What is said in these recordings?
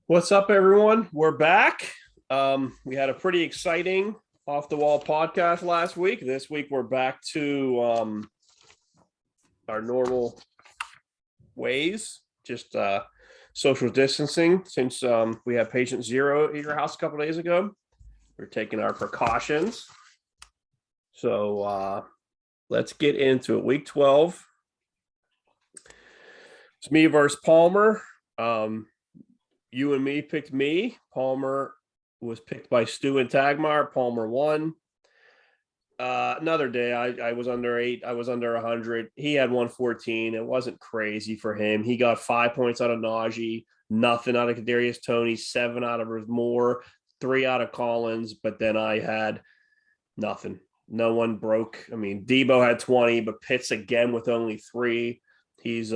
What's up, everyone? We're back. We had a pretty exciting off the wall podcast last week. This week, we're back to our normal ways, just social distancing. Since we had patient zero at your house a couple days ago, we're taking our precautions. So let's get into it. Week 12. It's me versus Palmer. You and me picked me. Palmer was picked by Stu and Tagmar. Palmer won. Another day, I was under 8. I was under 100. He had 114. It wasn't crazy for him. He got 5 points out of Najee, nothing out of Kadarius Toney, 7 out of Moore, 3 out of Collins. But then I had nothing. No one broke. I mean, Debo had 20, but Pitts again with only 3. He's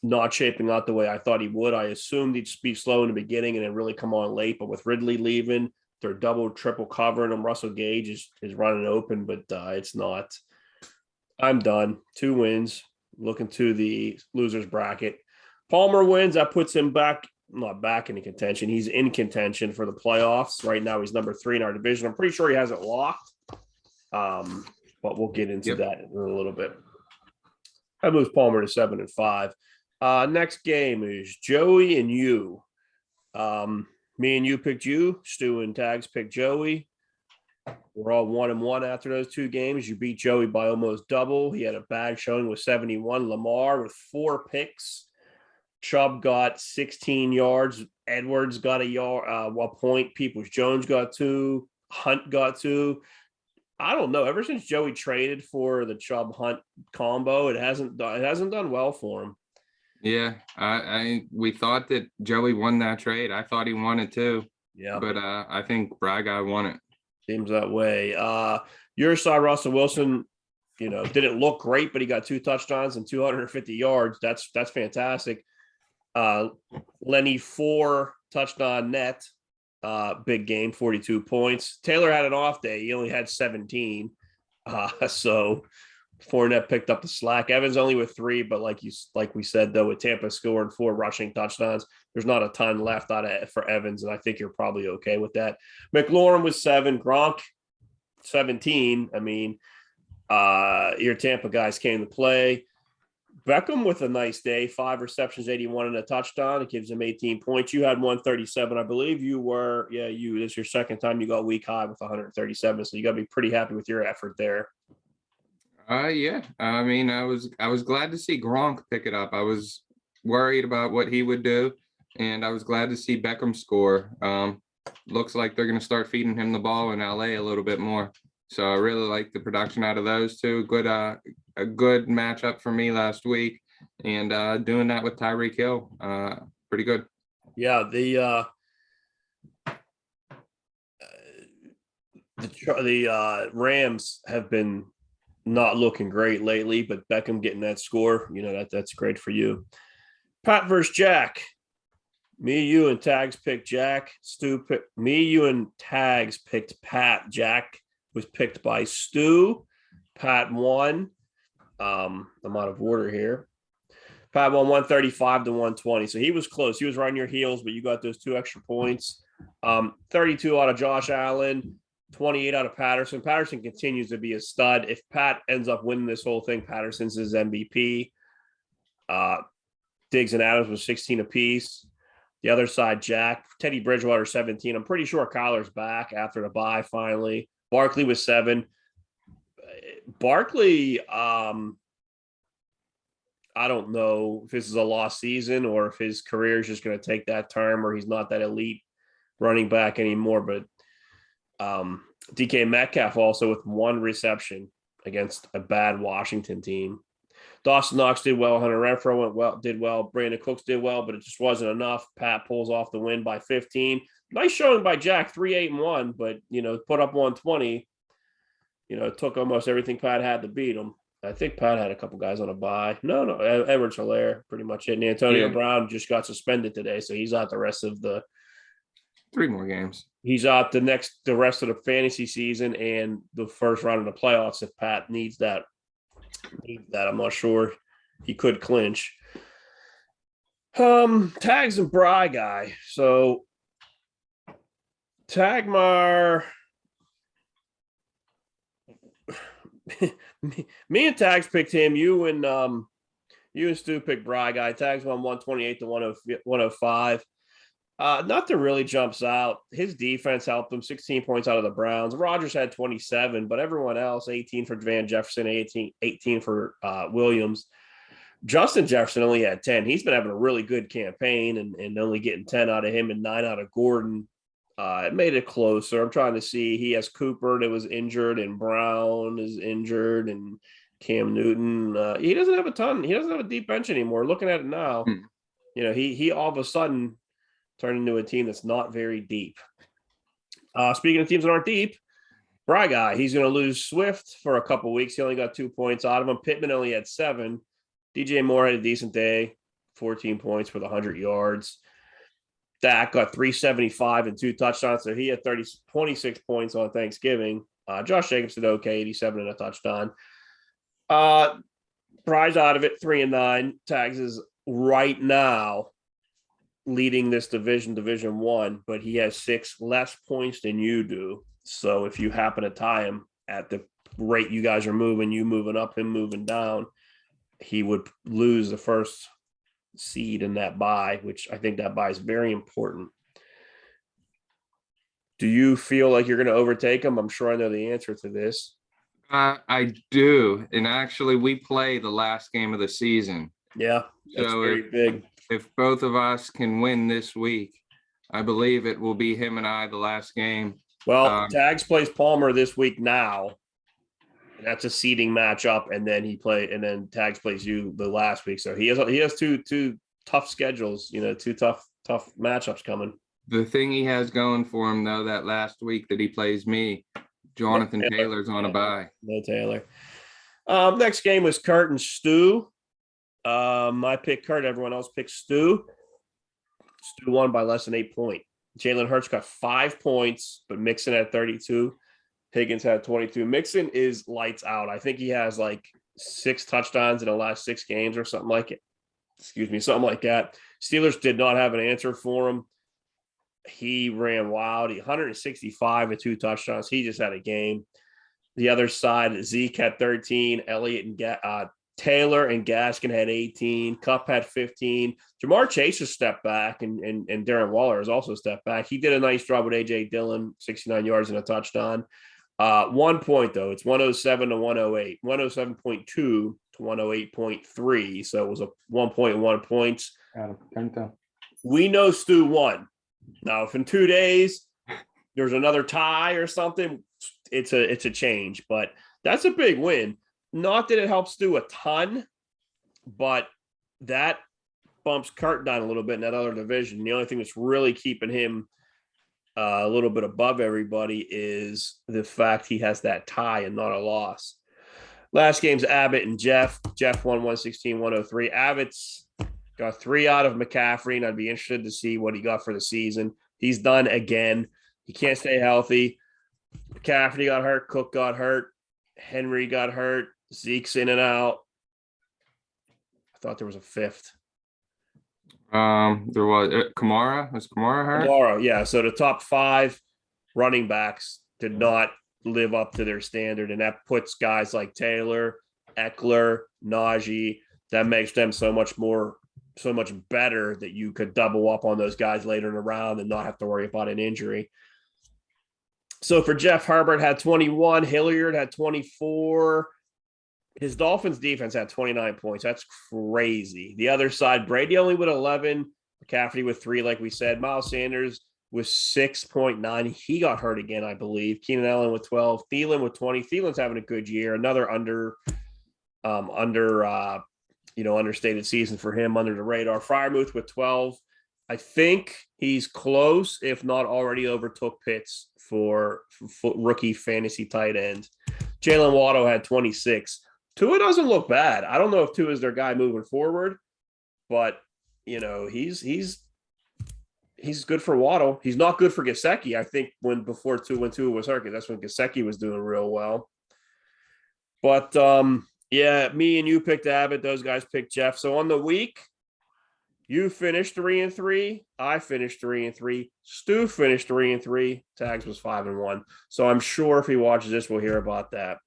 not shaping out the way I thought he would. I assumed he'd be slow in the beginning and then really come on late, but with Ridley leaving, they're double, triple covering him. Russell Gage is running open, but it's not. I'm done. 2 wins. Looking to the losers bracket. Palmer wins. That puts him back, not back into contention. He's in contention for the playoffs. Right now, he's number 3 in our division. I'm pretty sure he has it locked. But we'll get into that in a little bit. I moves Palmer to 7-5. Next game is Joey and you. Me and you picked you. Stu and Tags picked Joey. We're all 1-1 after those 2 games. You beat Joey by almost double. He had a bad showing with 71. Lamar with 4 picks. Chubb got 16 yards. Edwards got a point. Peoples-Jones got 2. Hunt got 2. I don't know. Ever since Joey traded for the Chubb Hunt combo, it hasn't done well for him. Yeah, we thought that Joey won that trade. I thought he won it too. Yeah, but I think Braga won it. Seems that way. Your side, Russell Wilson, didn't look great, but he got 2 touchdowns and 250 yards. That's fantastic. Lenny 4 touchdown net. Big game, 42 points. Taylor had an off day. He only had 17. So Fournette picked up the slack. Evans only with 3, but like we said, though, with Tampa scoring 4 rushing touchdowns, there's not a ton left for Evans, and I think you're probably okay with that. McLaurin was 7, Gronk 17. I mean, your Tampa guys came to play. Beckham with a nice day, 5 receptions, 81 and a touchdown. It gives him 18 points. You had 137. I believe you were, this is your second time you got week high with 137. So you got to be pretty happy with your effort there. Yeah. I mean, I was glad to see Gronk pick it up. I was worried about what he would do, and I was glad to see Beckham score. Looks like they're going to start feeding him the ball in LA a little bit more. So I really like the production out of those 2. Good, a good matchup for me last week, and doing that with Tyreek Hill, pretty good. Yeah, the Rams have been not looking great lately, but Beckham getting that score, that's great for you. Pat versus Jack. Me, you, and Tags picked Jack. Me, you, and Tags picked Pat. Jack was picked by Stu. Pat won. I'm out of order here. Pat won 135 to 120. So he was close. He was right on your heels, but you got those 2 extra points. 32 out of Josh Allen. 28 out of Patterson. Patterson continues to be a stud. If Pat ends up winning this whole thing, Patterson's his MVP. Diggs and Adams was 16 apiece. The other side, Jack. Teddy Bridgewater, 17. I'm pretty sure Kyler's back after the bye finally. Barkley was 7. Barkley, I don't know if this is a lost season or if his career is just going to take that turn or he's not that elite running back anymore, but DK Metcalf also with 1 reception against a bad Washington team. Dawson Knox did well. Hunter Renfrow did well. Brandon Cooks did well, but it just wasn't enough. Pat pulls off the win by 15. Nice showing by Jack, 3-8-1, but put up 120. It took almost everything Pat had to beat him. I think Pat had a couple guys on a bye. No, Edwards-Helaire, pretty much it. And Antonio Brown just got suspended today, so he's out the rest of the 3 more games. He's out the rest of the fantasy season and the first round of the playoffs if Pat needs that. I'm not sure. He could clinch. Tags and Bry guy. So Tagmar, me and Tags picked him. You and Stu picked Bry guy. Tags won 128 to 105. Nothing really jumps out. His defense helped him 16 points out of the Browns. Rodgers had 27, but everyone else 18 for Van Jefferson, 18 for Williams. Justin Jefferson only had 10. He's been having a really good campaign and only getting 10 out of him and 9 out of Gordon. It made it closer. I'm trying to see. He has Cooper that was injured, and Brown is injured, and Cam Newton. He doesn't have a ton. He doesn't have a deep bench anymore. Looking at it now, he all of a sudden turned into a team that's not very deep. Speaking of teams that aren't deep, Bry guy, he's going to lose Swift for a couple weeks. He only got 2 points out of him. Pittman only had 7. DJ Moore had a decent day, 14 points with 100 yards. Dak got 375 and 2 touchdowns, so he had 26 points on Thanksgiving. Josh Jacobs did okay, 87 and a touchdown. Bry's out of it, 3-9. Tags is right now leading this division 1, but he has 6 less points than you do. So if you happen to tie him at the rate you guys are moving, you moving up, him moving down, he would lose the first seed in that bye, which I think that bye is very important. Do you feel like you're going to overtake him? I'm sure I know the answer to this. I do. And actually, we play the last game of the season. Yeah, that's so very big. If both of us can win this week, I believe it will be him and I the last game. Well, Tags plays Palmer this week now. That's a seeding matchup, and then Tags plays you the last week. So he has two tough schedules, 2 tough matchups coming. The thing he has going for him, though, that last week that he plays me, Jonathan Taylor's on a bye. No Taylor. Next game was Kurt and Stu. I picked Kurt. Everyone else picked Stu. Stu won by less than 8 points. Jalen Hurts got 5 points, but Mixon had 32. Higgins had 22. Mixon is lights out. I think he has like 6 touchdowns in the last 6 games or something like it. Something like that. Steelers did not have an answer for him. He ran wild. 165 and 2 touchdowns. He just had a game. The other side, Zeke had 13. Elliott and Taylor and Gaskin had 18. Kupp had 15. Jamar Chase has stepped back, and Darren Waller has also stepped back. He did a nice job with A.J. Dillon, 69 yards and a touchdown. 1 point, though. It's 107 to 108. 107.2 to 108.3. So it was a 1.1 points. We know Stu won. Now, if in 2 days there's another tie or something, it's a change. But that's a big win. Not that it helps Stu a ton, but that bumps Kurt down a little bit in that other division. The only thing that's really keeping him a little bit above everybody is the fact he has that tie and not a loss. Last game's Abbott and Jeff. Jeff won 116-103. Abbott's got 3 out of McCaffrey, and I'd be interested to see what he got for the season. He's done again. He can't stay healthy. McCaffrey got hurt. Cook got hurt. Henry got hurt. Zeke's in and out. I thought there was a 5th. There was Kamara. Was Kamara hurt? Kamara, yeah. So the top 5 running backs did not live up to their standard, and that puts guys like Taylor, Eckler, Najee. That makes them so much better that you could double up on those guys later in the round and not have to worry about an injury. So for Jeff, Herbert had 21. Hilliard had 24. His Dolphins defense had 29 points. That's crazy. The other side, Brady only with 11. McCaffrey with 3, like we said. Miles Sanders with 6.9. He got hurt again, I believe. Keenan Allen with 12. Thielen with 20. Thielen's having a good year. Another understated season for him, under the radar. Freiermuth with 12. I think he's close, if not already overtook Pitts for rookie fantasy tight end. Jalen Waddle had 26. Tua doesn't look bad. I don't know if Tua is their guy moving forward, but he's good for Waddle. He's not good for Gesicki. I think when Tua was hurt, that's when Gesicki was doing real well. But yeah, me and you picked Abbott. Those guys picked Jeff. So on the week, You finished 3-3. I finished 3-3. Stu finished 3-3. Tags was 5-1. So I'm sure if he watches this, we'll hear about that.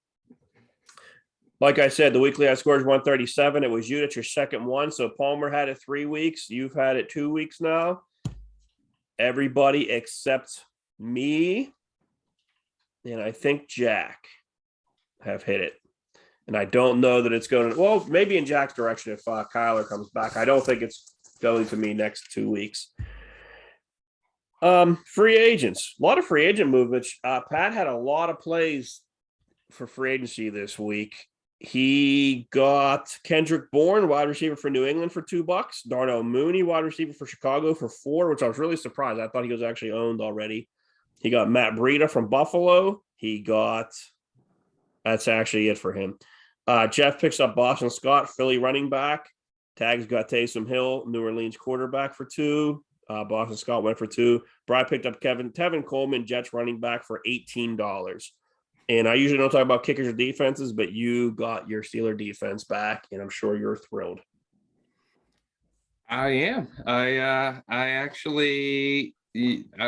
Like I said, the weekly I scored is 137. It was you. That's your second one. So Palmer had it 3 weeks. You've had it 2 weeks now. Everybody except me and I think Jack have hit it. And I don't know that it's going to, well, maybe in Jack's direction if Kyler comes back. I don't think it's going to me next 2 weeks. Free agents, a lot of free agent movements. Pat had a lot of plays for free agency this week. He got Kendrick Bourne, wide receiver for New England, for $2. Darnell Mooney, wide receiver for Chicago, for $4, which I was really surprised. I thought he was actually owned already. He got Matt Breida from Buffalo. That's actually it for him. Jeff picks up Boston Scott, Philly running back. Tags got Taysom Hill, New Orleans quarterback, for $2. Boston Scott went for $2. Brad picked up Tevin Coleman, Jets running back, for $18. And I usually don't talk about kickers or defenses, but you got your Steeler defense back, and I'm sure you're thrilled. I am. I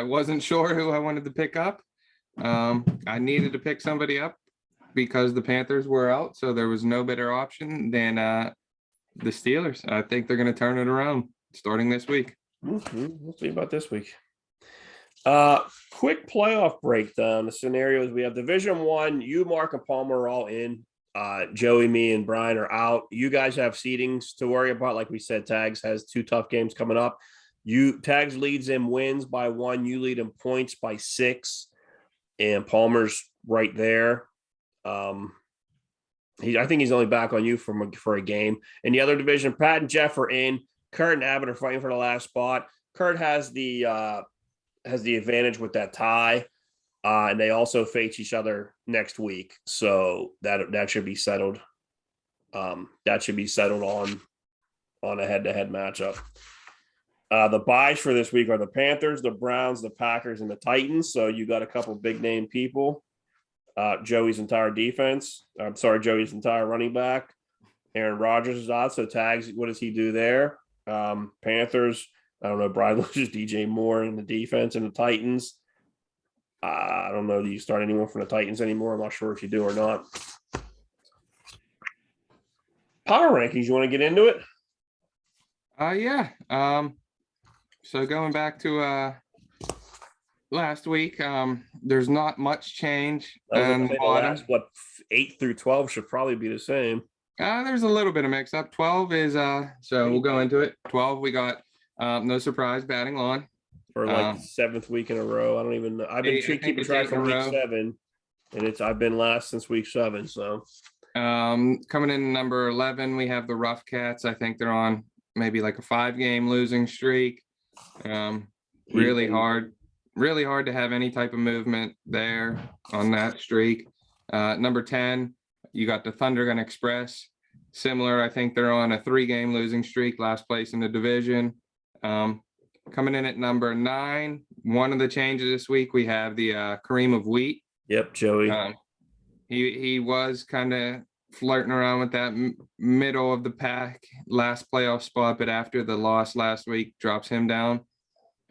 wasn't sure who I wanted to pick up. I needed to pick somebody up because the Panthers were out, so there was no better option than the Steelers. I think they're going to turn it around starting this week. Mm-hmm. We'll see about this week. Quick playoff breakdown. The scenarios we have: Division 1, you, Mark, and Palmer are all in. Joey, me, and Brian are out. You guys have seedings to worry about. Like we said, Tags has 2 tough games coming up. Tags leads in wins by 1. You lead in points by 6, and Palmer's right there. I think he's only back on you for a game. In the other division, Pat and Jeff are in. Kurt and Abbott are fighting for the last spot. Kurt has the advantage with that tie, and they also face each other next week, so that should be settled. That should be settled on a head-to-head matchup. The buys for this week are the Panthers, the Browns, the Packers, and the Titans. So you got a couple big name people. Joey's entire running back. Aaron Rodgers is out. So Tags, what does he do there? Panthers, I don't know. Brian loses DJ Moore in the defense, and the Titans. I don't know. Do you start anyone from the Titans anymore? I'm not sure if you do or not. Power rankings. You want to get into it? Yeah. So going back to last week, there's not much change. The last 8 through 12 should probably be the same. There's a little bit of mix up. 12 is so we'll go into it. 12, we got no surprise batting on for like the 7th week in a row. I don't even know. I've been keeping track from week 7, and I've been last since week 7. So coming in number 11, we have the Rough Cats. I think they're on maybe like a 5-game losing streak. Really hard to have any type of movement there on that streak. Number 10, you got the Thunder Gun Express. Similar, I think they're on a 3-game losing streak, last place in the division. Coming in at number 9, one of the changes this week, we have the Kareem of Wheat. Yep, Joey. He was kind of flirting around with that middle of the pack last playoff spot, but after the loss last week, drops him down.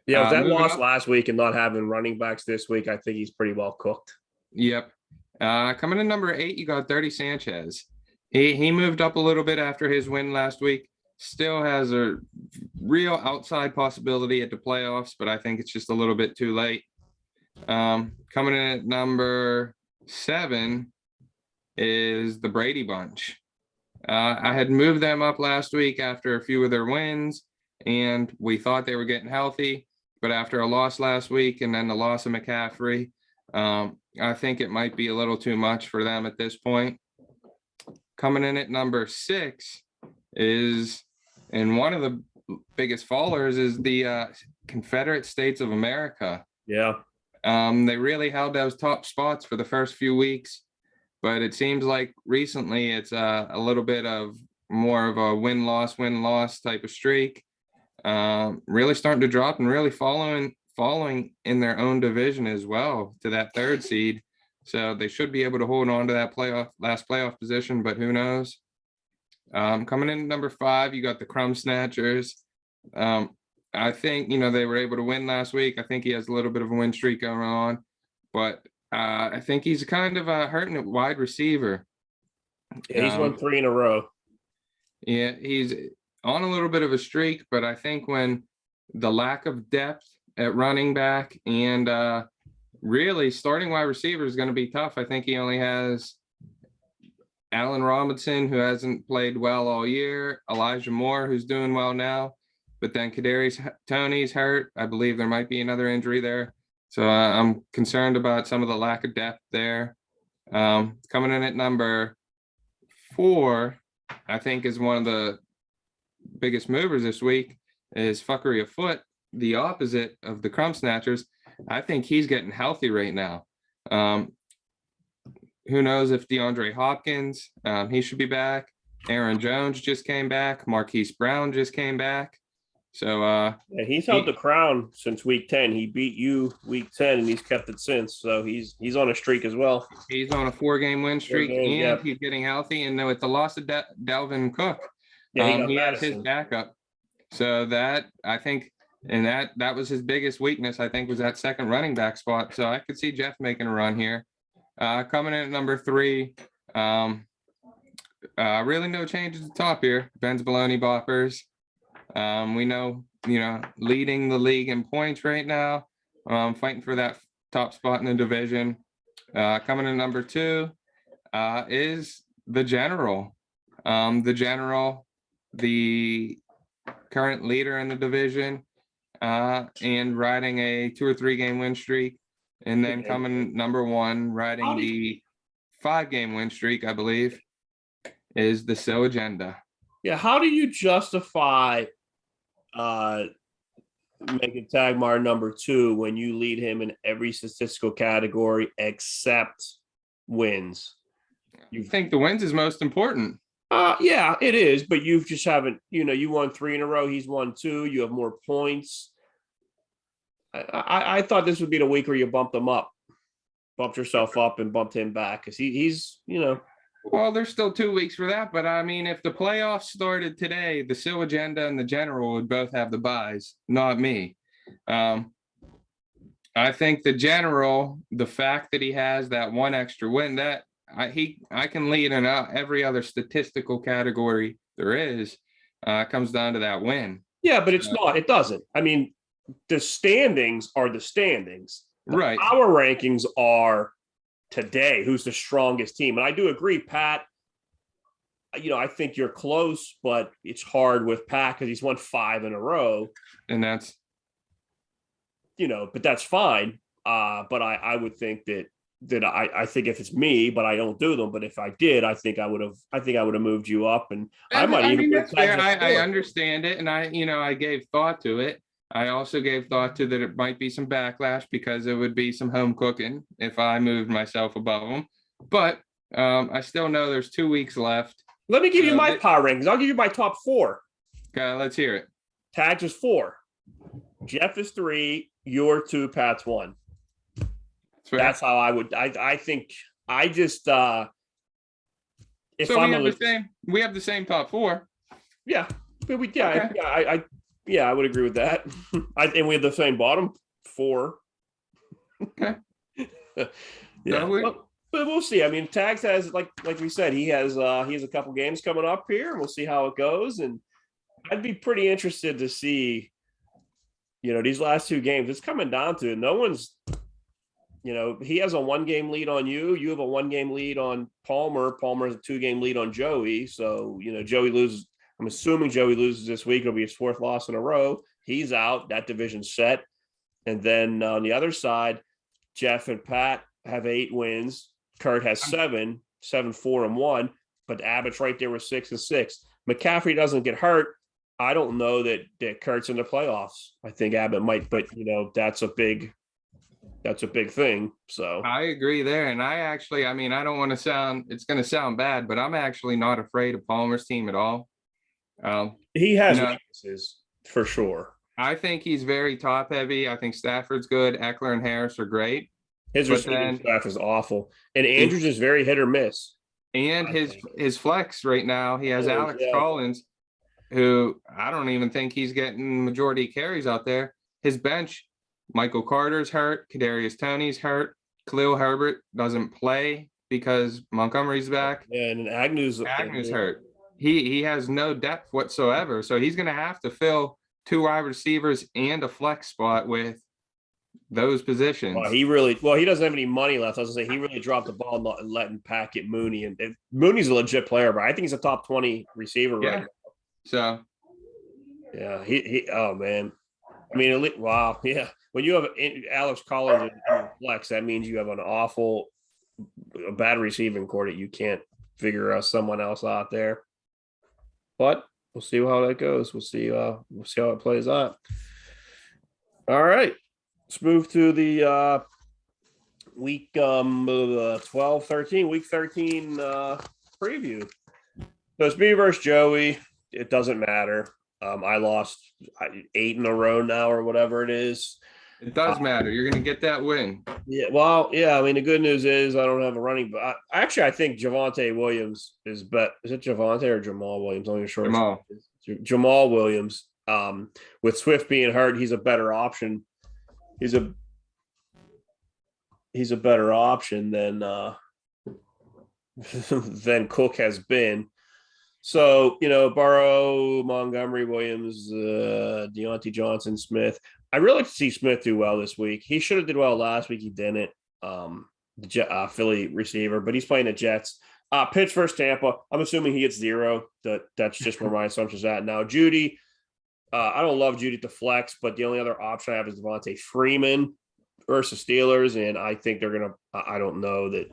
Yeah, with that loss last week and not having running backs this week, I think he's pretty well cooked. Yep. Coming in number 8, you got Dirty Sanchez. He moved up a little bit after his win last week. Still has a real outside possibility at the playoffs, but I think it's just a little bit too late. Coming in at number 7 is the Brady Bunch. I had moved them up last week after a few of their wins, and we thought they were getting healthy. But after a loss last week and then the loss of McCaffrey, I think it might be a little too much for them at this point. Coming in at number 6 is, and one of the biggest fallers is the Confederate States of America. Yeah. They really held those top spots for the first few weeks, but it seems like recently it's a little bit of more of a win-loss type of streak. Really starting to drop and really following in their own division as well to that 3rd seed. So they should be able to hold on to that last playoff position, but who knows? Coming in at number 5, you got the Crumb Snatchers. I think, they were able to win last week. I think he has a little bit of a win streak going on, but I think he's kind of hurting at wide receiver. Yeah, he's won 3 in a row. Yeah, he's on a little bit of a streak, but I think when the lack of depth at running back and really starting wide receiver is going to be tough. I think he only has Allen Robinson, who hasn't played well all year, Elijah Moore, who's doing well now, but then Kadarius Toney's hurt. I believe there might be another injury there. So I'm concerned about some of the lack of depth there. Coming in at number 4, I think is one of the biggest movers this week is Fuckery Afoot, the opposite of the Crumb Snatchers. I think he's getting healthy right now. Who knows if DeAndre Hopkins, he should be back. Aaron Jones just came back. Marquise Brown just came back. So yeah, he's held the crown since week 10. He beat you week 10 and he's kept it since. So he's on a streak as well. He's on a 4-game win streak he's getting healthy. And with the loss of Dalvin Cook, he has his backup. So that I think, and that was his biggest weakness, I think, was that second running back spot. So I could see Jeff making a run here. Coming in at number 3, really no change at the top here. Ben's Baloney Boppers. We know, leading the league in points right now, fighting for that top spot in the division. Coming in number 2 is the General. The current leader in the division, and riding a 2 or 3 game win streak. And then coming number 1, riding the 5-game win streak, I believe, is the So Agenda. Yeah, how do you justify making Tagmar number 2 when you lead him in every statistical category except wins? You think the wins is most important? Yeah, it is, but you just haven't, you won 3 in a row. He's won 2. You have more points. I thought this would be the week where you bumped yourself up and bumped him back because he's. Well, there's still 2 weeks for that, but I mean, if the playoffs started today, the So Agenda and the General would both have the buys, not me. I think the General, the fact that he has that 1 extra win, that I can lead in every other statistical category there is, comes down to that win. Yeah, but it's not. It doesn't. I mean, the standings are the standings. Right. Our rankings are today, who's the strongest team. And I do agree, Pat, I think you're close, but it's hard with Pat because he's won 5 in a row. And that's, but that's fine. But I would think that I think if it's me, but I don't do them. But if I did, I think I would have moved you up, and I mean, that's fair. I understand it, and I gave thought to it. I also gave thought to that it might be some backlash because it would be some home cooking if I moved myself above them. But I still know there's 2 weeks left. Let me give you my power rankings. I'll give you my top 4. Okay, let's hear it. Tags is 4. Jeff is 3. You're 2. Pat's 1. That's how I would. I think I just. If so we have the same top 4. Yeah, but Okay. I would agree with that. And we have the same bottom 4. Okay. Yeah, but we'll see. I mean, Tags has like we said, he has a couple games coming up here, and we'll see how it goes. And I'd be pretty interested to see, these last 2 games. It's coming down to no one's. He has a 1-game lead on you. You have a 1-game lead on Palmer. Palmer has a 2-game lead on Joey. So Joey loses. I'm assuming Joey loses this week. It'll be his 4th loss in a row. He's out. That division's set. And then on the other side, Jeff and Pat have 8 wins. Kurt has 7, 4-1. But Abbott's right there with 6-6. McCaffrey doesn't get hurt. I don't know that Kurt's in the playoffs. I think Abbott might, but that's a big thing. So I agree there. And I don't want to it's going to sound bad, but I'm actually not afraid of Palmer's team at all. He has weaknesses for sure. I think he's very top heavy. I think Stafford's good. Eckler and Harris are great. His receiving staff is awful. And Andrews is very hit or miss. And his flex right now, he has Alex Collins. who I don't even think he's getting majority carries out there. His bench, Michael Carter's hurt, Kadarius Toney's hurt, Khalil Herbert doesn't play because Montgomery's back. And Agnew's Agnew's hurt. He has no depth whatsoever. So he's gonna have to fill two wide receivers and a flex spot with those positions. He doesn't have any money left. I was gonna say he really dropped the ball not letting Pat get Mooney, and Mooney's a legit player, but I think he's a top 20 receiver right now. So Yeah, he oh man. I mean, wow, yeah. When you have Alex Collins in your flex, that means you have a bad receiving core that you can't figure out someone else out there. But we'll see how that goes. We'll see how it plays out. All right. Let's move to the week 12, 13, week 13 preview. So it's me versus Joey. It doesn't matter. I lost 8 in a row now or whatever it is. it does matter. You're gonna get that win. Yeah, well, yeah. I mean, the good news is I don't have a running, but I think Javonte Williams is bet. Is it Javonte or Jamal Williams? I'm not even sure. Jamal Williams. With Swift being hurt, he's a better option. He's a better option than than Cook has been. So, Burrow, Montgomery, Williams, Deontay Johnson, Smith. I really like to see Smith do well this week. He should have did well last week. He didn't. The Philly receiver, but he's playing the Jets. Pitts versus Tampa. I'm assuming he gets 0. That's just where my assumption's at. Now, Judy, I don't love Judy to flex, but the only other option I have is Devontae Freeman versus Steelers, and I think they're going to – I don't know that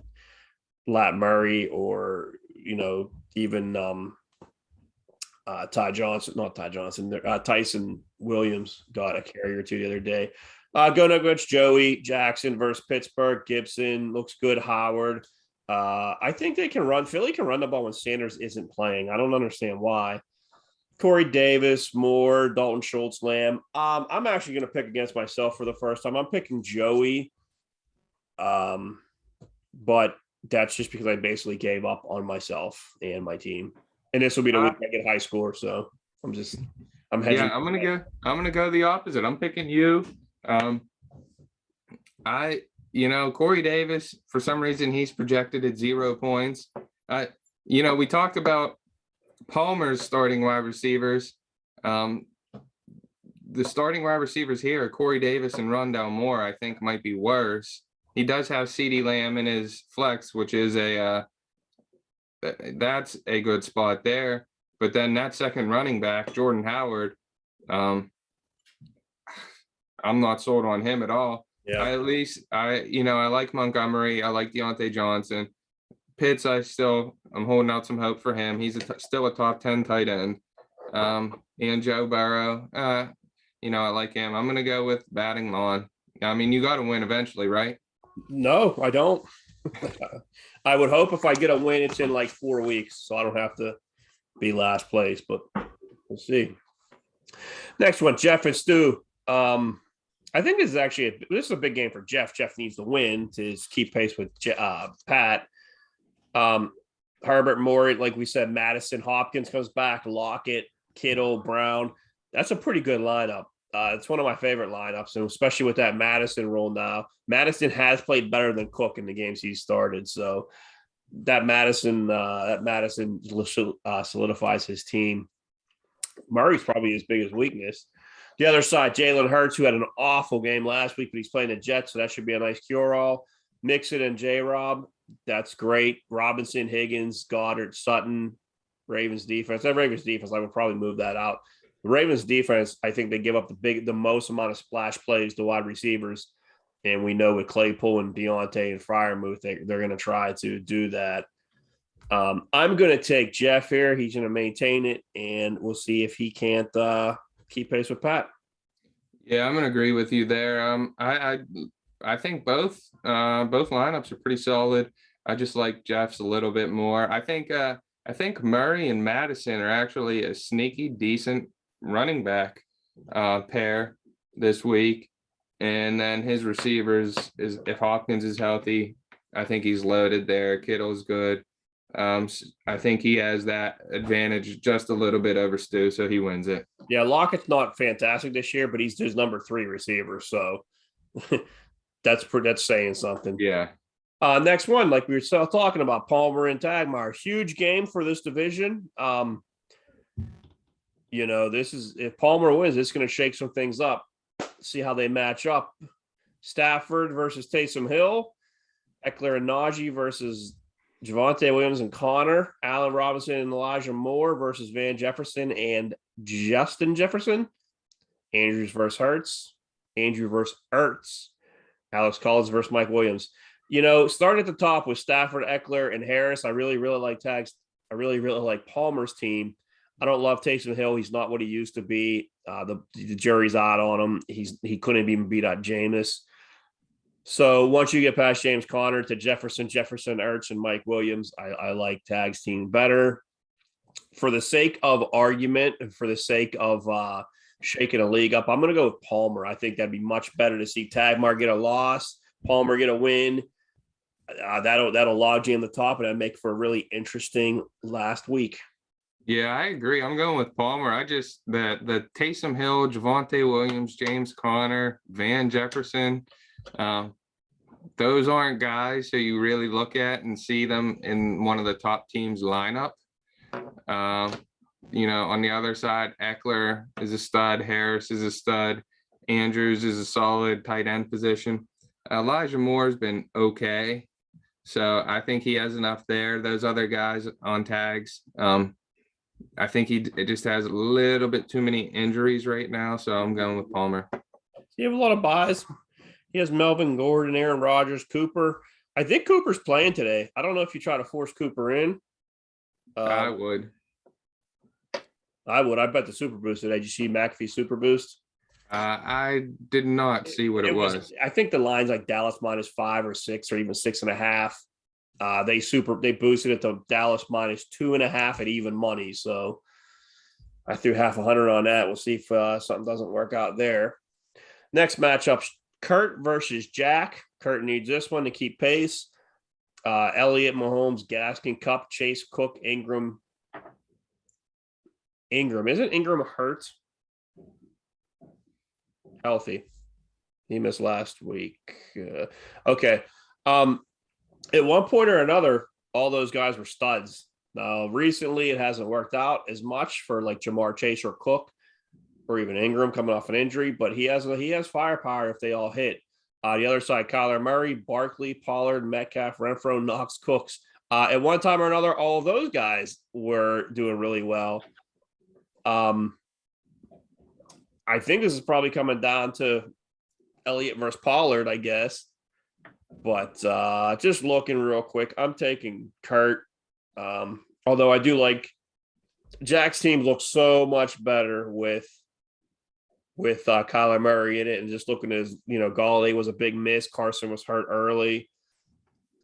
Lat Murray or, even Tyson Williams got a carry or two the other day. Going up against Joey Jackson versus Pittsburgh. Gibson looks good. Howard. I think they can run. Philly can run the ball when Sanders isn't playing. I don't understand why. Corey Davis, Moore, Dalton Schultz, Lamb. I'm actually going to pick against myself for the first time. I'm picking Joey. But that's just because I basically gave up on myself and my team. And this will be the week I get high score. So I'm hedging. Yeah, I'm gonna go the opposite. I'm picking you. Corey Davis, for some reason he's projected at 0 points. We talked about Palmer's starting wide receivers. The starting wide receivers here are Corey Davis and Rondale Moore, I think might be worse. He does have CeeDee Lamb in his flex, which is that's a good spot there. But then that second running back, Jordan Howard, I'm not sold on him at all. Yeah. I like Montgomery. I like Deontay Johnson. Pitts, I'm holding out some hope for him. He's still a top 10 tight end. And Joe Burrow, I like him. I'm going to go with batting on. I mean, you got to win eventually, right? No, I don't. I would hope if I get a win, it's in like 4 weeks, so I don't have to be last place, but we'll see. Next one, Jeff and Stu. I think this is a big game for Jeff. Jeff needs to win to keep pace with Pat. Herbert, Moore, like we said, Madison, Hopkins comes back, Lockett, Kittle, Brown. That's a pretty good lineup. It's one of my favorite lineups, and especially with that Madison role now. Madison has played better than Cook in the games he started, so that Madison solidifies his team. Murray's probably his biggest weakness. The other side, Jalen Hurts, who had an awful game last week, but he's playing the Jets, so that should be a nice cure-all. Mixon and J-Rob, that's great. Robinson, Higgins, Goddard, Sutton, Ravens defense. That Ravens defense, I would probably move that out. The Ravens defense, I think they give up the most amount of splash plays to wide receivers. And we know with Claypool and Deontay and Freiermuth, they're going to try to do that. I'm going to take Jeff here. He's going to maintain it, and we'll see if he can't keep pace with Pat. Yeah, I'm going to agree with you there. I think both lineups are pretty solid. I just like Jeff's a little bit more. I think Murray and Madison are actually a sneaky decent running back pair this week. And then his receivers is if Hopkins is healthy, I think he's loaded there. Kittle's good. I think he has that advantage just a little bit over Stu, so he wins it. Yeah, Lockett's not fantastic this year, but he's his number 3 receiver, so that's saying something. Yeah. Next one, like we were still talking about, Palmer and Tagmar, huge game for this division. This is if Palmer wins, it's going to shake some things up. See how they match up. Stafford versus Taysom Hill, Eckler and Najee versus Javonte Williams and Connor, Allen Robinson and Elijah Moore versus Van Jefferson and Justin Jefferson, Andrews versus Hurts, Andrew versus Ertz, Alex Collins versus Mike Williams. Starting at the top with Stafford, Eckler, and Harris, I really like Tags. I really like Palmer's team. I don't love Taysom Hill. He's not what he used to be. The jury's out on him. He couldn't even beat out Jameis. So once you get past James Conner to Jefferson, Ertz, and Mike Williams, I like Tag's team better. For the sake of argument and for the sake of shaking a league up, I'm going to go with Palmer. I think that'd be much better to see Tagmar get a loss, Palmer get a win. That'll log you in the top, and that'd make for a really interesting last week. Yeah, I agree. I'm going with Palmer. The Taysom Hill, Javonte Williams, James Conner, Van Jefferson, those aren't guys who you really look at and see them in one of the top teams lineup. On the other side, Eckler is a stud, Harris is a stud, Andrews is a solid tight end position. Elijah Moore's been okay, so I think he has enough there. Those other guys on Tags, I think it just has a little bit too many injuries right now, so I'm going with Palmer. You have a lot of buys. He has Melvin Gordon, Aaron Rodgers, Cooper. I think Cooper's playing today. I don't know if you try to force Cooper in. I would. I bet the Super Boost today. Did you see McAfee Super Boost? I did not see what it was. I think the line's like Dallas -5 or 6 or even 6.5. They boosted it to Dallas -2.5 at even money. So I threw $100 on that. We'll see if something doesn't work out there. Next matchup, Kurt versus Jack. Kurt needs this one to keep pace. Elliott, Mahomes, Gaskin, Cup, Chase, Cook, Ingram. Isn't Ingram hurt? Healthy. He missed last week. Okay. At one point or another, all those guys were studs. Now, recently, it hasn't worked out as much for like Jamar Chase or Cook or even Ingram coming off an injury, but he has firepower if they all hit. The other side, Kyler Murray, Barkley, Pollard, Metcalf, Renfro, Knox, Cooks. At one time or another, all of those guys were doing really well. I think this is probably coming down to Elliott versus Pollard, I guess. But just looking real quick, I'm taking Kurt. Although I do like Jack's team looks so much better with Kyler Murray in it, and just looking at his, Galladay was a big miss. Carson was hurt early.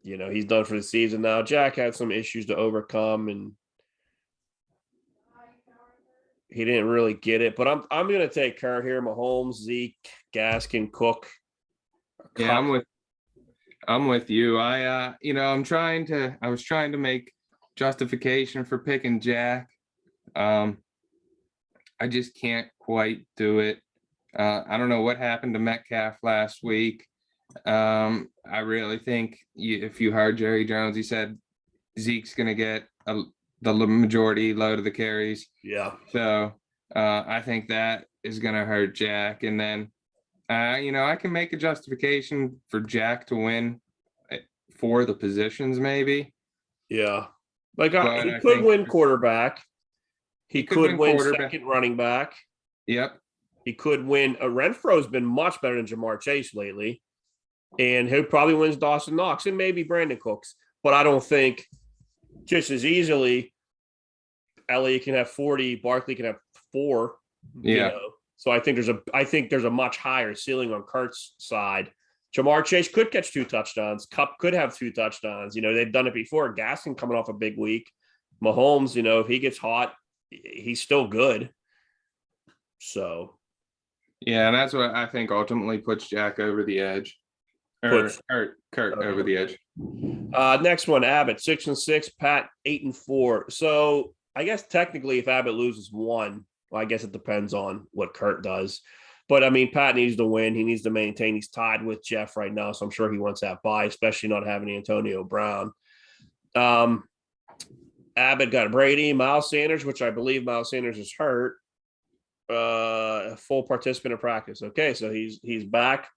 He's done for the season now. Jack had some issues to overcome, and he didn't really get it. But I'm going to take Kurt here. Mahomes, Zeke, Gaskin, Cook. Yeah, I'm with you. I was trying to make justification for picking Jack. I just can't quite do it. I don't know what happened to Metcalf last week. I really think if you heard Jerry Jones, he said Zeke's going to get the majority load of the carries. Yeah. So I think that is going to hurt Jack. And then, I can make a justification for Jack to win for the positions, maybe. Yeah. Like he could win quarterback. He could win second running back. Yep. He could win. Renfro's been much better than Jamar Chase lately. And he probably wins Dawson Knox and maybe Brandon Cooks. But I don't think just as easily Elliott can have 40, Barkley can have 4. Yeah. So I think there's a much higher ceiling on Kurt's side. Jamar Chase could catch 2 touchdowns. Cup could have 2 touchdowns. They've done it before. Gaskin coming off a big week. Mahomes, if he gets hot, he's still good. So. Yeah, and that's what I think ultimately puts Jack over the edge. Or puts Kurt over the edge. next one, Abbott 6-6, Pat 8-4. So I guess technically, if Abbott loses one, well, I guess it depends on what Kurt does. But I mean, Pat needs to win. He needs to maintain. He's tied with Jeff right now, so I'm sure he wants that bye, especially not having Antonio Brown. Abbott got Brady, Miles Sanders, which I believe Miles Sanders is hurt. Full participant in practice. Okay, so he's back.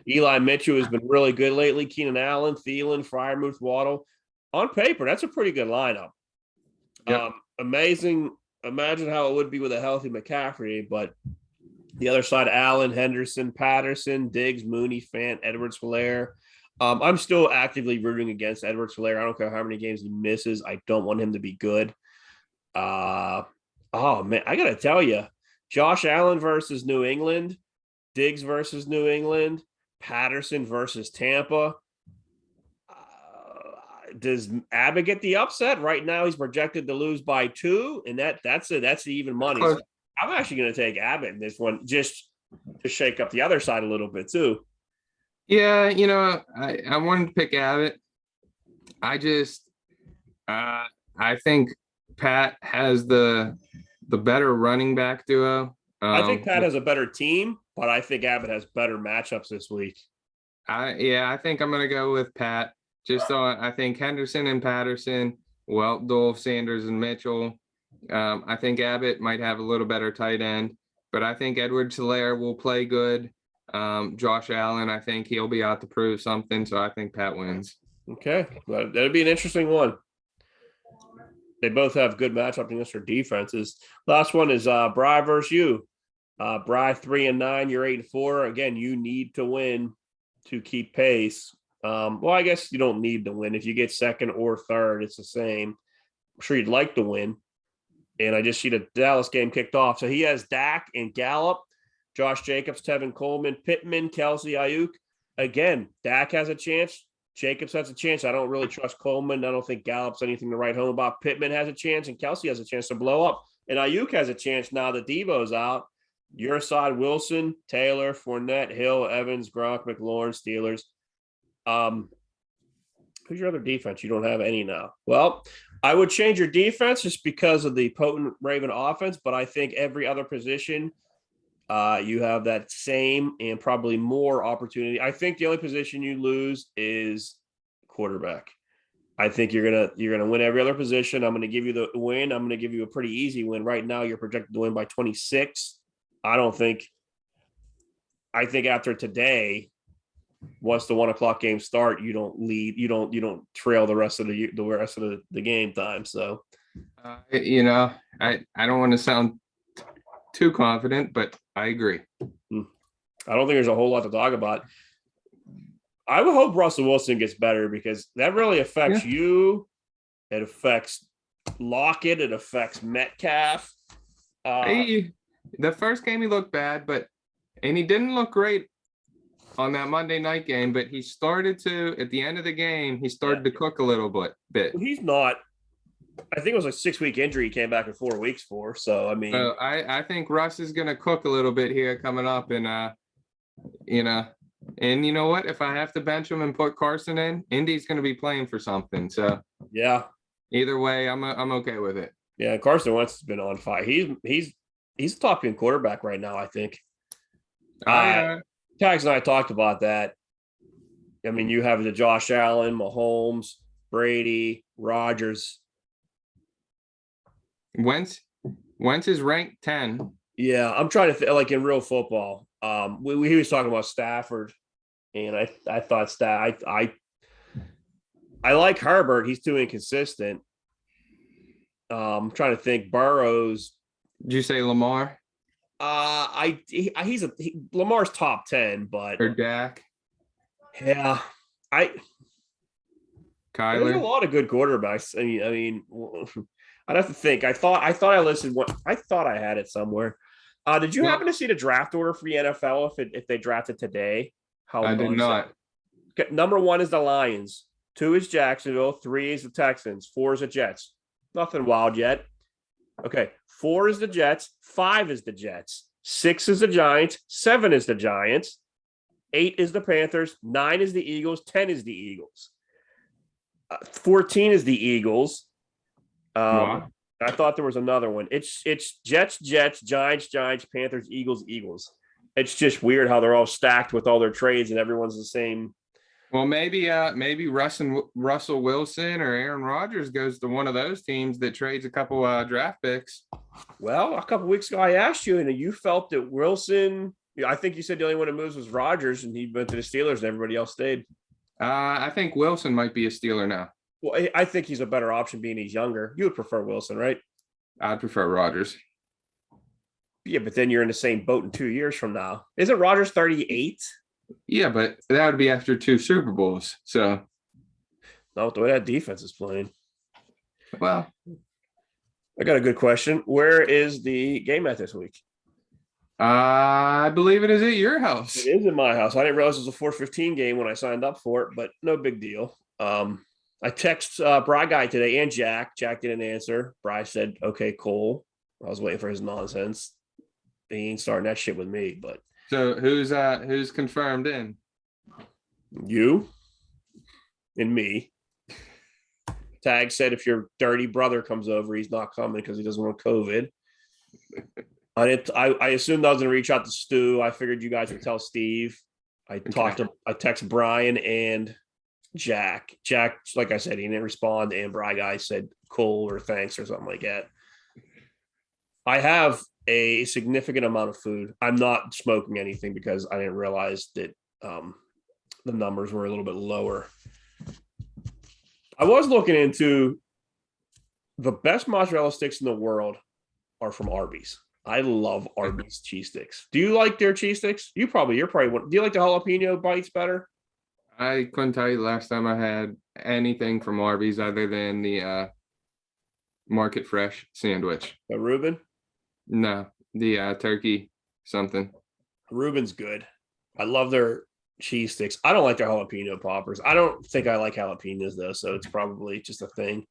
Eli Mitchell has been really good lately. Keenan Allen, Thielen, Freiermuth, Waddle. On paper, that's a pretty good lineup. Yep. Amazing. Imagine how it would be with a healthy McCaffrey, but the other side, Allen, Henderson, Patterson, Diggs, Mooney, Fant, Edwards-Helaire. I'm still actively rooting against Edwards-Helaire. I don't care how many games he misses. I don't want him to be good. Oh, man, I got to tell you, Josh Allen versus New England, Diggs versus New England, Patterson versus Tampa. Does Abbott get the upset? Right now, he's projected to lose by 2, and that's the even money. So I'm actually going to take Abbott in this one just to shake up the other side a little bit too. Yeah, I wanted to pick Abbott. I think Pat has the better running back duo. I think Pat has a better team, but I think Abbott has better matchups this week. I think I'm gonna go with Pat. Just on, I think Henderson and Patterson, Dolph, Sanders, and Mitchell. I think Abbott might have a little better tight end, but I think Edwards-Helaire will play good. Josh Allen, I think he'll be out to prove something, so I think Pat wins. Okay, well, that'd be an interesting one. They both have good matchup against their defenses. Last one is Bry versus you. Bry 3-9, you're 8-4. Again, you need to win to keep pace. Well, I guess you don't need to win. If you get second or third, it's the same. I'm sure you'd like to win. And I just see the Dallas game kicked off. So he has Dak and Gallup, Josh Jacobs, Tevin Coleman, Pittman, Kelsey, Ayuk. Again, Dak has a chance. Jacobs has a chance. I don't really trust Coleman. I don't think Gallup's anything to write home about. Pittman has a chance, and Kelsey has a chance to blow up. And Ayuk has a chance now that Devo's out. Your side, Wilson, Taylor, Fournette, Hill, Evans, Gronk, McLaurin, Steelers. Who's your other defense? You don't have any now. Well, I would change your defense just because of the potent Raven offense, but I think every other position you have that same and probably more opportunity. I think the only position you lose is quarterback. I think you're gonna win every other position. I'm gonna give you the win. I'm gonna give you a pretty easy win. Right now, you're projected to win by 26. I think after today, once the 1 o'clock game start, you don't lead. You don't trail the rest of the game time. So, I don't want to sound too confident, but I agree. I don't think there's a whole lot to talk about. I would hope Russell Wilson gets better because that really affects you. It affects Lockett. It affects Metcalf. The first game he looked bad, and he didn't look great on that Monday night game, but he started to, at the end of the game, he started to cook a little bit. He's not. I think it was a 6-week injury he came back in 4 weeks for. So, I mean. I think Russ is going to cook a little bit here coming up. And, and you know what? If I have to bench him and put Carson in, Indy's going to be playing for something. So, yeah. Either way, I'm okay with it. Yeah, Carson Wentz has been on fire. He's a top 10 quarterback right now, I think. Tags and I talked about that. I mean, you have the Josh Allen, Mahomes, Brady, Rodgers. Wentz is ranked 10. Yeah, I'm trying to think, like in real football. He was talking about Stafford, and I thought I like Herbert. He's too inconsistent. I'm trying to think. Burrows. Did you say Lamar? Lamar's top 10, but or Dak. Yeah, Kyler. There's a lot of good quarterbacks. I mean, I'd have to think. I thought I listed one. I thought I had it somewhere. Did you happen to see the draft order for the NFL if they drafted today? I did not. Okay, number 1 is the Lions. 2 is Jacksonville. 3 is the Texans. 4 is the Jets. Nothing wild yet. Okay, 4 is the Jets. 5 is the Jets. 6 is the Giants. 7 is the Giants. 8 is the Panthers, 9 is the Eagles, 10 is the Eagles, 14 is the Eagles. Wow. I thought there was another one. It's Jets, Giants, Panthers, Eagles. It's just weird how they're all stacked with all their trades and everyone's the same. Well, maybe Russell Wilson or Aaron Rodgers goes to one of those teams that trades a couple draft picks. Well, a couple weeks ago, I asked you, and you felt that Wilson. I think you said the only one that moves was Rodgers, and he went to the Steelers, and everybody else stayed. I think Wilson might be a Steeler now. Well, I think he's a better option, being he's younger. You would prefer Wilson, right? I'd prefer Rodgers. Yeah, but then you're in the same boat in 2 years from now. Isn't Rodgers 38? Yeah, but that would be after 2 Super Bowls. So, Not the way that defense is playing. well, I got a good question. Where is the game at this week? I believe it is at your house. It is in my house. I didn't realize it was a 4:15 game when I signed up for it, but no big deal. I text Bry Guy today and Jack. Jack didn't answer. Bry said, "Okay, Cole." I was waiting for his nonsense. He ain't starting that shit with me, but So who's confirmed in? you and me. Tag said if your dirty brother comes over, he's not coming because he doesn't want COVID. I assumed I was going to reach out to Stu. I figured you guys would tell Steve. I text Brian and Jack. Jack, like I said, he didn't respond, and Bry Guy said cool or thanks or something like that. I have a significant amount of food. I'm not smoking anything because I didn't realize that the numbers were a little bit lower. I was looking into the best mozzarella sticks in the world are from Arby's. I love Arby's cheese sticks. Do you like their cheese sticks? You're probably one. Do you like the jalapeno bites better? I couldn't tell you the last time I had anything from Arby's other than the Market Fresh sandwich. The Reuben? No, the turkey something. Reuben's good. I love their cheese sticks. I don't like their jalapeno poppers. I don't think I like jalapenos though, so it's probably just a thing.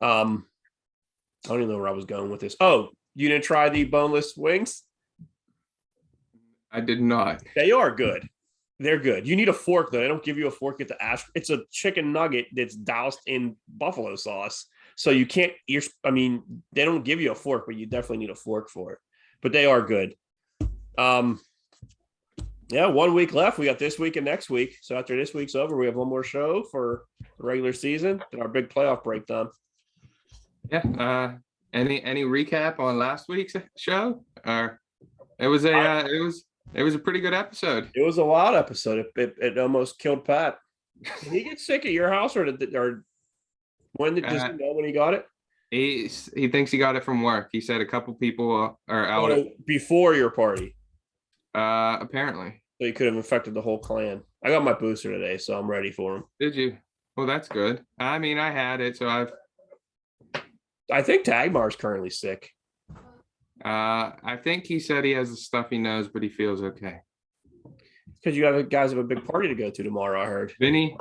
I don't even know where I was going with this. Oh, you didn't try the boneless wings? I did not. They are good. They're good. You need a fork though. They don't give you a fork at the ash. It's a chicken nugget that's doused in buffalo sauce. So you can't. They don't give you a fork, but you definitely need a fork for it. But they are good. Yeah, 1 week left. We got this week and next week. So after this week's over, we have one more show for the regular season and our big playoff breakdown. Yeah. Any recap on last week's show? Or it was a pretty good episode. It was a wild episode. It almost killed Pat. Did he get sick at your house, or when does he know when he got it? He thinks he got it from work. He said a couple people are out before your party. Apparently. So he could have infected the whole clan. I got my booster today, so I'm ready for him. Did you? Well, that's good. I mean, I had it, so I think Tagmar's currently sick. I think he said he has the stuffy nose, but he feels okay. Because guys have a big party to go to tomorrow, I heard. Vinny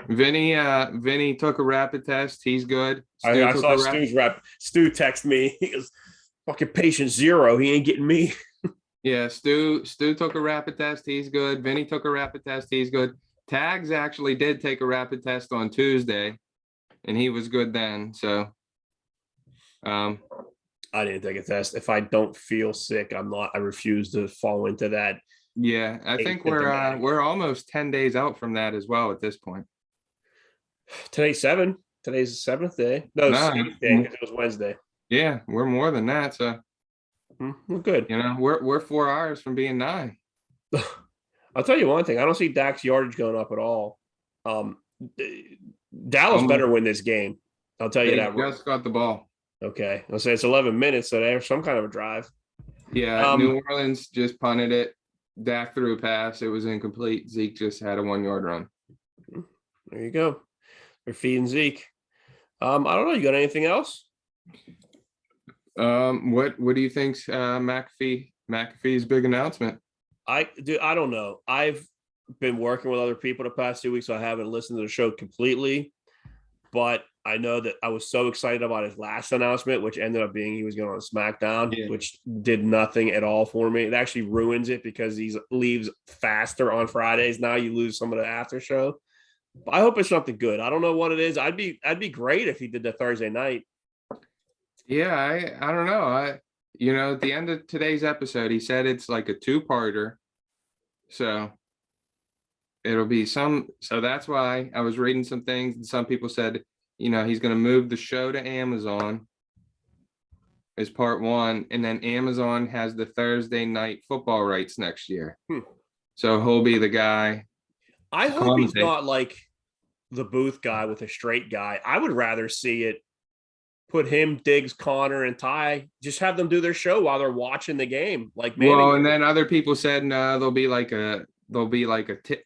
took a rapid test. He's good. I saw Stu's Stu text me. He goes, fucking patient 0. He ain't getting me. Yeah, Stu took a rapid test. He's good. Vinny took a rapid test. He's good. Tags actually did take a rapid test on Tuesday, and he was good then. So, I didn't take a test. If I don't feel sick, I'm not. I refuse to fall into that. Yeah, I think we're almost 10 days out from that as well at this point. Today's 7. Today's the 7th day. No, 8th day because it was Wednesday. Yeah, we're more than that. So we're good. You know, we're 4 hours from being 9. I'll tell you one thing. I don't see Dak's yardage going up at all. Dallas better win this game. I'll tell you that. Just got the ball. Okay. I'll say it's 11 minutes, so there's some kind of a drive. Yeah, New Orleans just punted it. Dak threw a pass. It was incomplete. Zeke just had a 1-yard run. There you go. They're feeding Zeke. I don't know. You got anything else? What do you think's McAfee's big announcement? I don't know. I've been working with other people the past 2 weeks, so I haven't listened to the show completely. But I know that I was so excited about his last announcement, which ended up being he was going on SmackDown, Yeah. which did nothing at all for me. It actually ruins it because he leaves faster on Fridays. Now you lose some of the after show. But I hope it's something good. I don't know what it is. I'd be great if he did the Thursday night. Yeah, I don't know. At the end of today's episode, he said it's like a two-parter. So it'll be so that's why I was reading some things, and some people said, he's going to move the show to Amazon as part one, and then Amazon has the Thursday night football rights next year. So he'll be the guy. I hope he's not like the booth guy with a straight guy. I would rather see it put him, Diggs, Connor, and Ty, just have them do their show while they're watching the game. Like maybe. Well, and then other people said no, there'll be like a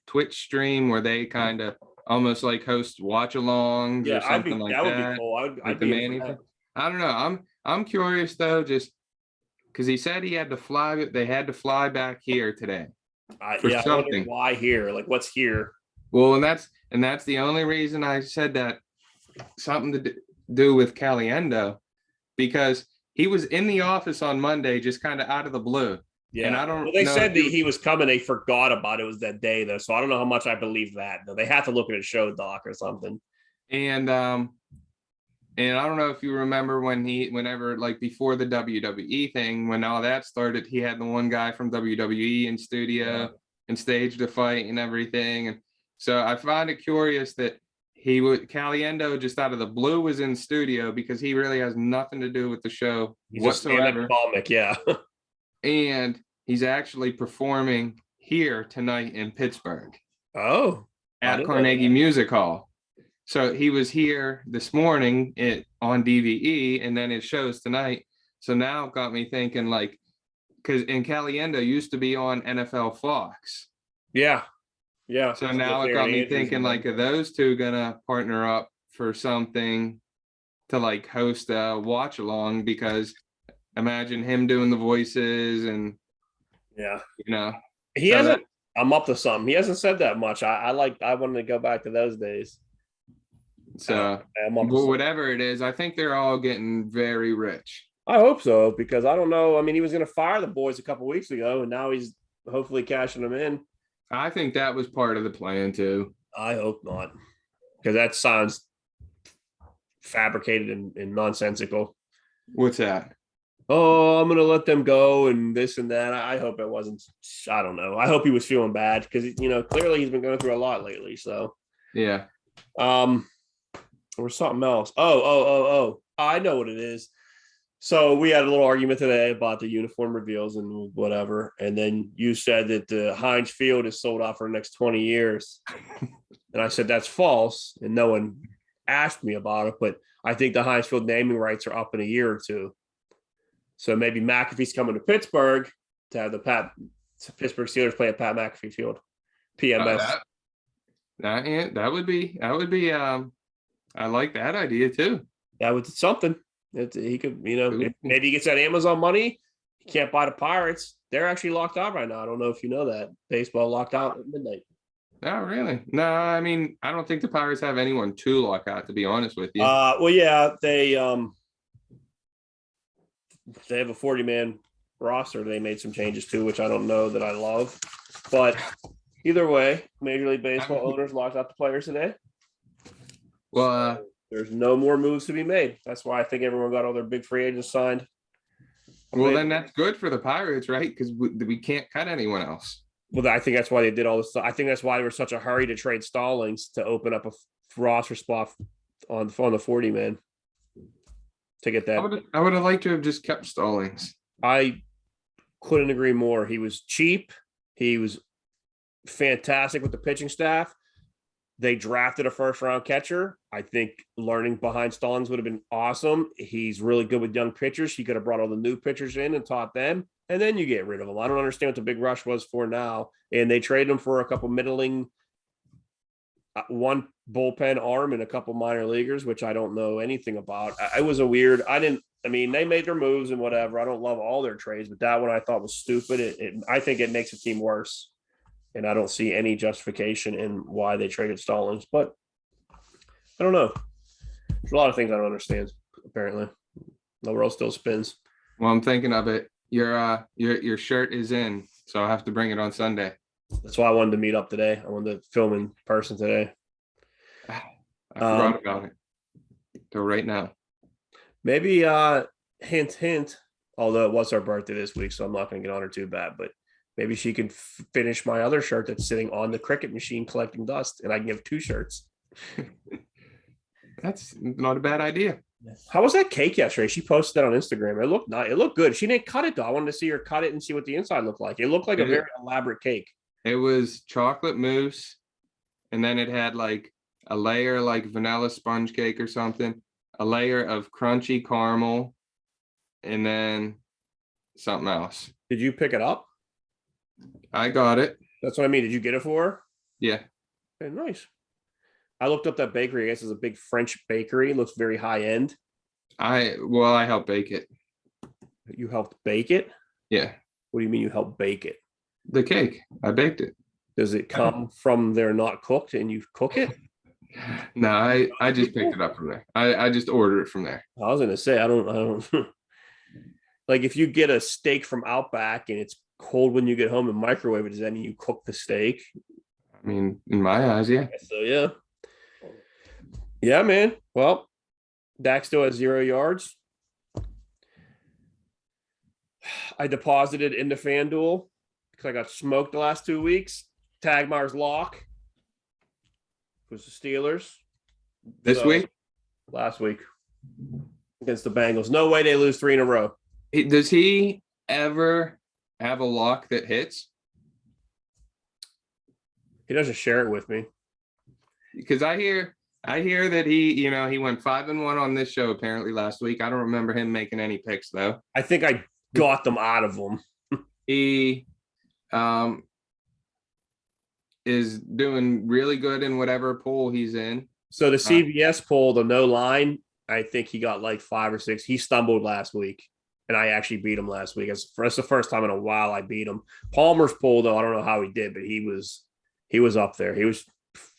Twitch stream where they kind of almost like host watch-alongs or something like that. That would be cool. I'd be in for that. I don't know. I'm curious though, just because he said he had to fly. They had to fly back here today for I something. wonder why here? Like what's here? Well, and that's the only reason I said that, something to do with Caliendo, because he was in the office on Monday, just kind of out of the blue. Yeah, and I don't. Well, they said that he was coming. They forgot about it. It was that day though, so I don't know how much I believe that. Though they have to look at a show doc or something. And I don't know if you remember whenever like before the WWE thing, when all that started, he had the one guy from WWE in studio and staged a fight and everything. And so I find it curious that Caliendo just out of the blue was in studio, because he really has nothing to do with the show whatsoever. Comic, yeah. And he's actually performing here tonight in Pittsburgh. Oh, at Carnegie Music Hall. So he was here this morning on DVE, and then it shows tonight. So now it got me thinking, like, because Caliendo used to be on NFL Fox. Yeah. Yeah. So now it got me thinking, like, are those two gonna partner up for something to like host a watch along? Because imagine him doing the voices and he hasn't. I'm up to something. He hasn't said that much. I wanted to go back to those days. So whatever it is, I think they're all getting very rich. I hope so, because I don't know. I mean, he was going to fire the boys a couple weeks ago, and now he's hopefully cashing them in. I think that was part of the plan too. I hope not, because that sounds fabricated and nonsensical. What's that? Oh, I'm going to let them go and this and that. I hope it wasn't. I don't know. I hope he was feeling bad, because, clearly he's been going through a lot lately. So, yeah. Or something else. Oh, I know what it is. So we had a little argument today about the uniform reveals and whatever. And then you said that the Heinz Field is sold out for the next 20 years. And I said, that's false. And no one asked me about it, but I think the Heinz Field naming rights are up in a year or two. So maybe McAfee's coming to Pittsburgh to have the Pittsburgh Steelers play at Pat McAfee Field. PMS. That would be I like that idea too. That was something. He could, if maybe he gets that Amazon money. He can't buy the Pirates. They're actually locked out right now. I don't know if you know that. Baseball locked out at midnight. Not really. No, I mean, I don't think the Pirates have anyone to lock out, to be honest with you. Well, yeah, they have a 40-man roster. They made some changes too, which I don't know that I love. But either way, Major League Baseball owners locked out the players today. Well, so there's no more moves to be made. That's why I think everyone got all their big free agents signed. Well, then that's good for the Pirates, right? Because we can't cut anyone else. Well, I think that's why they did all this stuff. I think that's why there was such a hurry to trade Stallings to open up a roster spot on the 40-man to get that. I would have liked to have just kept Stallings. I couldn't agree more. He was cheap. He was fantastic with the pitching staff. They drafted a first-round catcher. I think learning behind Stallings would have been awesome. He's really good with young pitchers. He could have brought all the new pitchers in and taught them, and then you get rid of them. I don't understand what the big rush was for now. And they traded him for a couple middling, one bullpen arm and a couple minor leaguers, which I don't know anything about. It was a weird. They made their moves and whatever. I don't love all their trades, but that one I thought was stupid. I think it makes the team worse. And I don't see any justification in why they traded Stallings, but I don't know. There's a lot of things I don't understand. Apparently, the world still spins. Well, I'm thinking of it. Your shirt is in, so I'll have to bring it on Sunday. That's why I wanted to meet up today. I wanted to film in person today. I forgot about it till right now. Maybe hint hint. Although it was her birthday this week, so I'm not going to get on her too bad. But maybe she can finish my other shirt that's sitting on the Cricut machine collecting dust, and I can give 2 shirts. That's not a bad idea. How was that cake yesterday? She posted that on Instagram. It looked nice. It looked good. She didn't cut it though. I wanted to see her cut it and see what the inside looked like. It looked like a very elaborate cake. It was chocolate mousse, and then it had like a layer like vanilla sponge cake or something, a layer of crunchy caramel, and then something else. Did you pick it up? I got it. That's what I mean. Did you get it for her? Yeah. Okay, nice. I looked up that bakery. I guess it's a big French bakery. It looks very high end. I helped bake it. You helped bake it? Yeah. What do you mean you helped bake it? The cake. I baked it. Does it come from there not cooked and you cook it? No, I just picked it up from there. I just ordered it from there. I was gonna say I don't like if you get a steak from Outback and it's cold when you get home and microwave it, does that mean you cook the steak? I mean, in my eyes, yeah. So yeah. Yeah, man. Well, Dak still has 0 yards. I deposited into FanDuel because I got smoked the last 2 weeks. Tagmar's lock was the Steelers. This week? Last week against the Bengals. No way they lose 3 in a row. Does he ever have a lock that hits? He doesn't share it with me. Because I hear that he went 5-1 on this show apparently last week. I don't remember him making any picks though. I think I got them out of him. He is doing really good in whatever pool he's in. So the CBS poll, the no line, I think he got like 5 or 6. He stumbled last week, and I actually beat him last week. That's the first time in a while I beat him. Palmer's poll, though, I don't know how he did, but he was up there. He was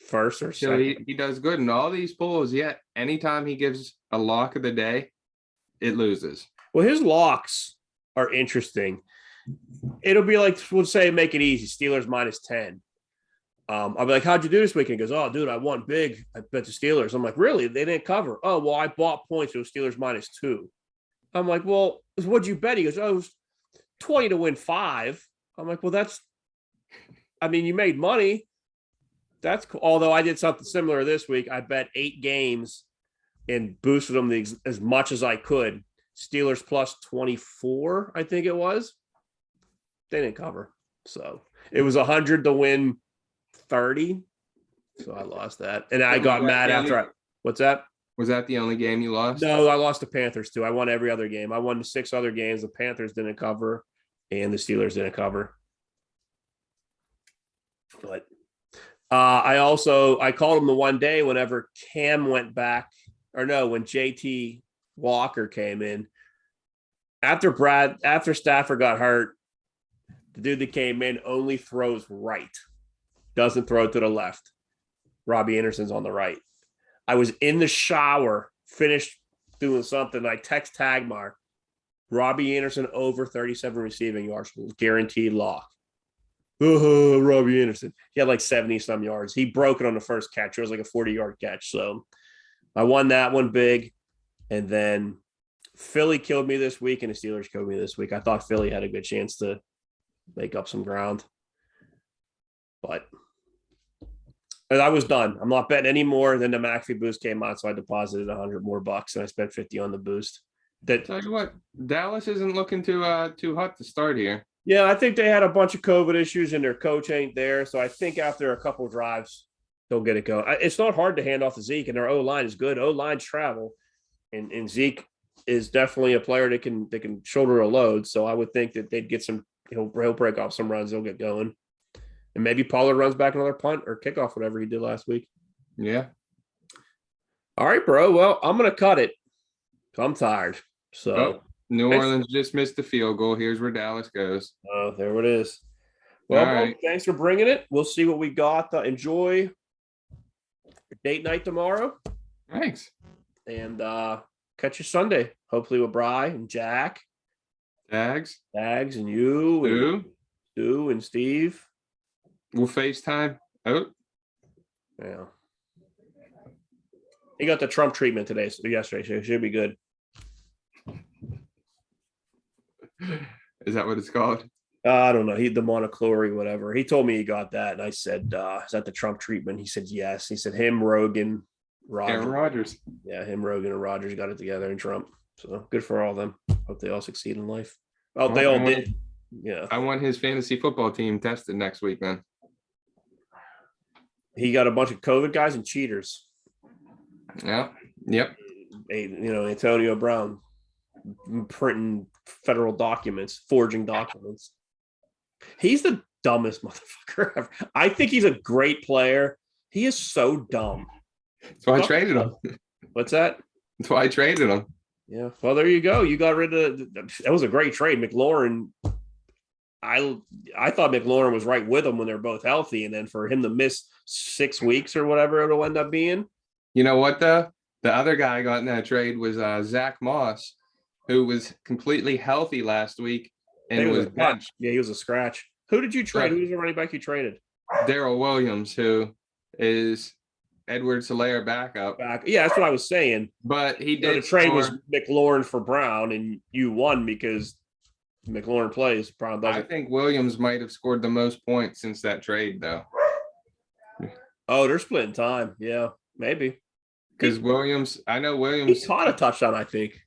first or second. So he does good in all these polls, yet anytime he gives a lock of the day, it loses. Well, his locks are interesting. It'll be like, we'll say, make it easy. Steelers -10. I'll be like, how'd you do this weekend? He goes, oh, dude, I won big. I bet the Steelers. I'm like, really? They didn't cover. Oh, well, I bought points. It was Steelers -2. I'm like, well, what'd you bet? He goes, oh, it was 20 to win 5. I'm like, well, you made money. That's cool. Although I did something similar this week. I bet 8 games and boosted them as much as I could. Steelers +24, I think it was. They didn't cover. So it was 100 to win 30. So I lost that. And I got mad after what's that? Was that the only game you lost? No, I lost the Panthers too. I won every other game. I won the 6 other games. The Panthers didn't cover and the Steelers didn't cover. But I called him the one day whenever Cam went back, or no, when JT Walker came in. After Stafford got hurt, the dude that came in only throws right. Doesn't throw to the left. Robbie Anderson's on the right. I was in the shower, finished doing something. I text Tagmar. Robbie Anderson over 37 receiving yards, guaranteed lock. Oh, Robbie Anderson. He had like 70-some yards. He broke it on the first catch. It was like a 40-yard catch. So I won that one big. And then Philly killed me this week, and the Steelers killed me this week. I thought Philly had a good chance to make up some ground. But I was done. I'm not betting any more. Then the McAfee boost came out, so I deposited $100 more, and I spent 50 on the boost. Tell you what, Dallas isn't looking too hot to start here. Yeah, I think they had a bunch of COVID issues, and their coach ain't there. So I think after a couple of drives, they'll get it going. It's not hard to hand off to Zeke, and their O-line is good. O-lines travel, and Zeke is definitely a player that can shoulder a load. So I would think that they'd get some. He'll break off some runs. They'll get going. And maybe Pollard runs back another punt or kickoff, whatever he did last week. Yeah. All right, bro. Well, I'm going to cut it. I'm tired. So New Orleans just missed the field goal. Here's where Dallas goes. Oh, there it is. Well, all right. Thanks for bringing it. We'll see what we got. Enjoy your date night tomorrow. Thanks. and catch you Sunday. Hopefully with Bry and Jack, Tags. Dags, and you, and Who? Stu and Steve. We'll FaceTime. Oh, Yeah. He got the Trump treatment today, so yesterday, so it should be good. is that what it's called? I don't know. The monochlorine, whatever. He told me he got that, and I said, "Is that the Trump treatment?" He said, "Yes." He said, "Him, Rogan, Aaron Roger, Rodgers. yeah, him, Rogan, and Rogers got it together, and Trump. So good for all of them. Hope they all succeed in life. Oh, they all did. Yeah, I want his fantasy football team tested next week, man. he got a bunch of COVID guys and cheaters. Yeah. Yep. Antonio Brown printing federal documents, forging documents. He's the dumbest motherfucker ever. I think he's a great player. He is so dumb. That's why I traded him. What's that? That's why I traded him. Yeah. Well, there you go. You got rid of that. Was a great trade. McLaurin. I thought McLaurin was right with him when they're both healthy, and then for him to miss 6 weeks or whatever it'll end up being. You know what though? The other guy I got in that trade was Zach Moss, who was completely healthy last week and was benched. Yeah, he was a scratch. Who did you trade? Yeah. Who was the running back you traded? Daryl Williams, who is Edward Solaire backup. Yeah, that's what I was saying. But he did. The trade was McLaurin for Brown, and you won because McLaurin plays. Brown doesn't. I think Williams might have scored the most points since that trade, though. Oh, they're splitting time. Yeah, maybe. Because Williams, I know Williams He caught a touchdown, I think.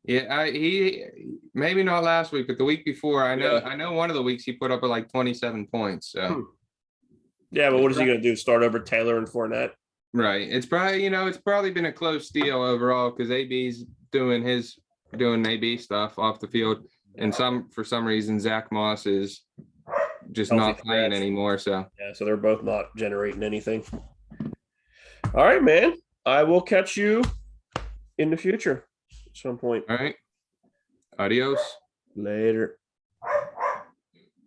Yeah, he maybe not last week, but the week before, I know one of the weeks he put up like 27 points. So yeah, but what is he going to do? Start over Taylor and Fournette? Right. It's probably been a close deal overall because AB's doing AB stuff off the field, and for some reason Zach Moss is just not playing anymore. So yeah, so they're both not generating anything. All right, man. I will catch you in the future at some point. all right. Adios. Later.